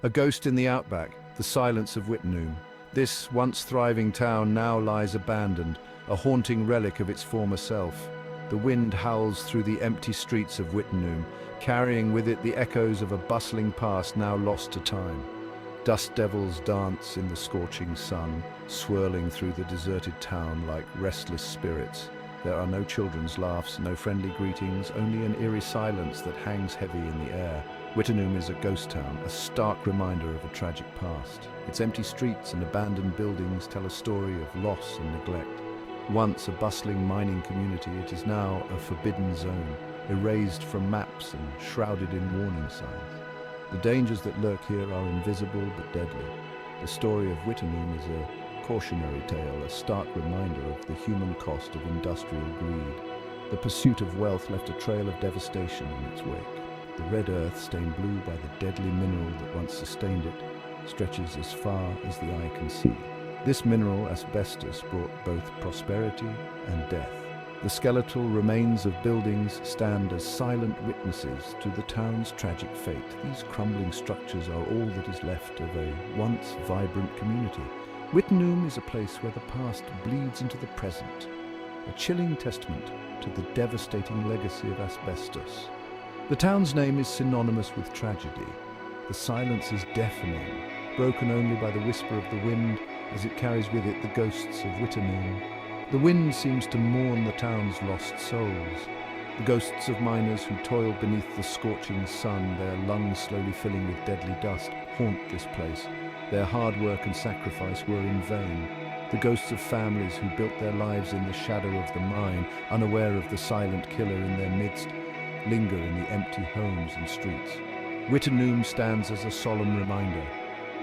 A ghost in the outback, the silence of Wittenoom. This once thriving town now lies abandoned, a haunting relic of its former self. The wind howls through the empty streets of Wittenoom, carrying with it the echoes of a bustling past now lost to time. Dust devils dance in the scorching sun, swirling through the deserted town like restless spirits. There are no children's laughs, no friendly greetings, only an eerie silence that hangs heavy in the air. Wittenoom is a ghost town, a stark reminder of a tragic past. Its empty streets and abandoned buildings tell a story of loss and neglect. Once a bustling mining community, it is now a forbidden zone, erased from maps and shrouded in warning signs. The dangers that lurk here are invisible but deadly. The story of Wittenoom is a cautionary tale, a stark reminder of the human cost of industrial greed. The pursuit of wealth left a trail of devastation in its wake. The red earth, stained blue by the deadly mineral that once sustained it, stretches as far as the eye can see. This mineral, asbestos, brought both prosperity and death. The skeletal remains of buildings stand as silent witnesses to the town's tragic fate. These crumbling structures are all that is left of a once vibrant community. Wittenoom is a place where the past bleeds into the present, a chilling testament to the devastating legacy of asbestos. The town's name is synonymous with tragedy. The silence is deafening, broken only by the whisper of the wind as it carries with it the ghosts of Wittenoom. The wind seems to mourn the town's lost souls. The ghosts of miners who toiled beneath the scorching sun, their lungs slowly filling with deadly dust, haunt this place. Their hard work and sacrifice were in vain. The ghosts of families who built their lives in the shadow of the mine, unaware of the silent killer in their midst, linger in the empty homes and streets. Wittenoom stands as a solemn reminder.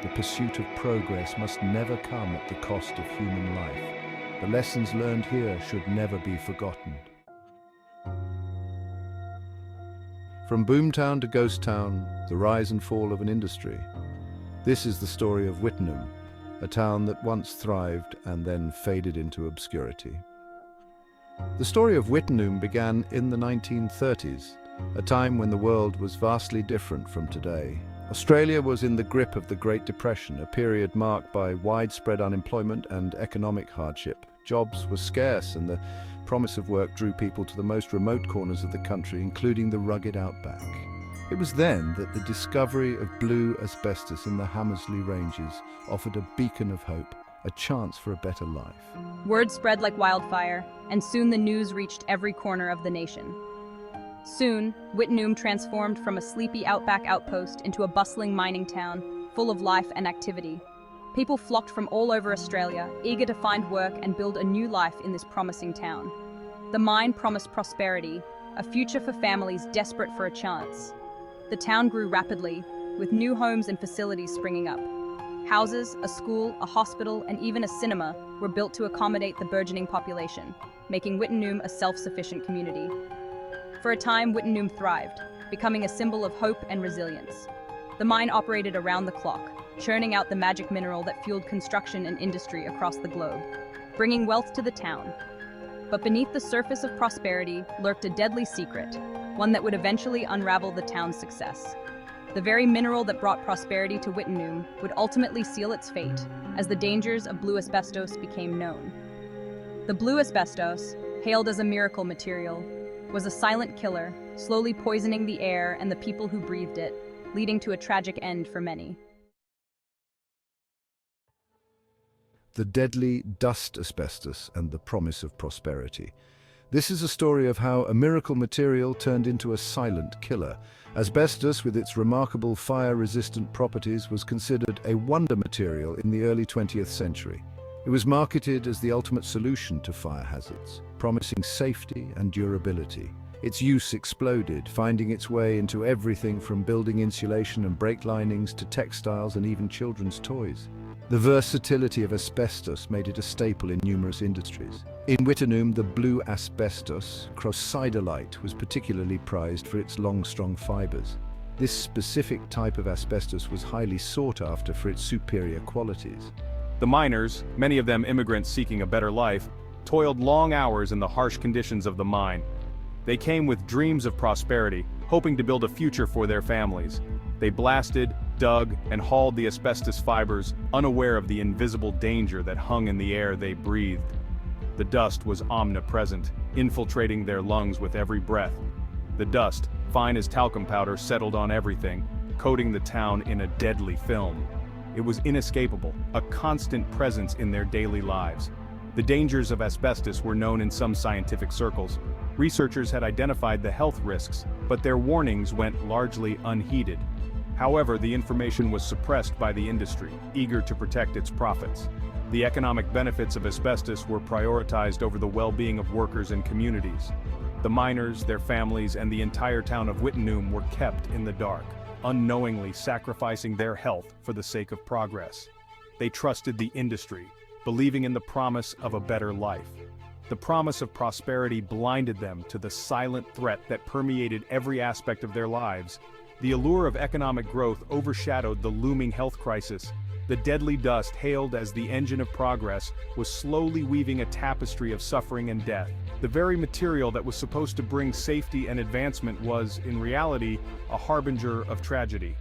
The pursuit of progress must never come at the cost of human life. The lessons learned here should never be forgotten. From boomtown to ghost town, the rise and fall of an industry. This is the story of Wittenoom, a town that once thrived and then faded into obscurity. The story of Wittenoom began in the 1930s, a time when the world was vastly different from today. Australia was in the grip of the Great Depression, a period marked by widespread unemployment and economic hardship. Jobs were scarce, and the promise of work drew people to the most remote corners of the country, including the rugged outback. It was then that the discovery of blue asbestos in the Hamersley Ranges offered a beacon of hope, a chance for a better life. Word spread like wildfire, and soon the news reached every corner of the nation. Soon, Wittenoom transformed from a sleepy outback outpost into a bustling mining town, full of life and activity. People flocked from all over Australia, eager to find work and build a new life in this promising town. The mine promised prosperity, a future for families desperate for a chance. The town grew rapidly, with new homes and facilities springing up. Houses, a school, a hospital, and even a cinema were built to accommodate the burgeoning population, making Wittenoom a self-sufficient community. For a time, Wittenoom thrived, becoming a symbol of hope and resilience. The mine operated around the clock, churning out the magic mineral that fueled construction and industry across the globe, bringing wealth to the town. But beneath the surface of prosperity lurked a deadly secret, one that would eventually unravel the town's success. The very mineral that brought prosperity to Wittenoom would ultimately seal its fate as the dangers of blue asbestos became known. The blue asbestos, hailed as a miracle material, was a silent killer, slowly poisoning the air and the people who breathed it, leading to a tragic end for many. The deadly dust asbestos and the promise of prosperity. This is a story of how a miracle material turned into a silent killer. Asbestos, with its remarkable fire-resistant properties, was considered a wonder material in the early 20th century. It was marketed as the ultimate solution to fire hazards, promising safety and durability. Its use exploded, finding its way into everything from building insulation and brake linings to textiles and even children's toys. The versatility of asbestos made it a staple in numerous industries. In Wittenoom, the blue asbestos, crocidolite, was particularly prized for its long, strong fibers. This specific type of asbestos was highly sought after for its superior qualities. The miners, many of them immigrants seeking a better life, toiled long hours in the harsh conditions of the mine. They came with dreams of prosperity, hoping to build a future for their families. They blasted, dug, and hauled the asbestos fibers, unaware of the invisible danger that hung in the air they breathed. The dust was omnipresent, infiltrating their lungs with every breath. The dust, fine as talcum powder, settled on everything, coating the town in a deadly film. It was inescapable, a constant presence in their daily lives. The dangers of asbestos were known in some scientific circles. Researchers had identified the health risks, but their warnings went largely unheeded. However, the information was suppressed by the industry, eager to protect its profits. The economic benefits of asbestos were prioritized over the well-being of workers and communities. The miners, their families, and the entire town of Wittenoom were kept in the dark, unknowingly sacrificing their health for the sake of progress. They trusted the industry, believing in the promise of a better life. The promise of prosperity blinded them to the silent threat that permeated every aspect of their lives. The allure of economic growth overshadowed the looming health crisis. The deadly dust, hailed as the engine of progress, was slowly weaving a tapestry of suffering and death. The very material that was supposed to bring safety and advancement was, in reality, a harbinger of tragedy.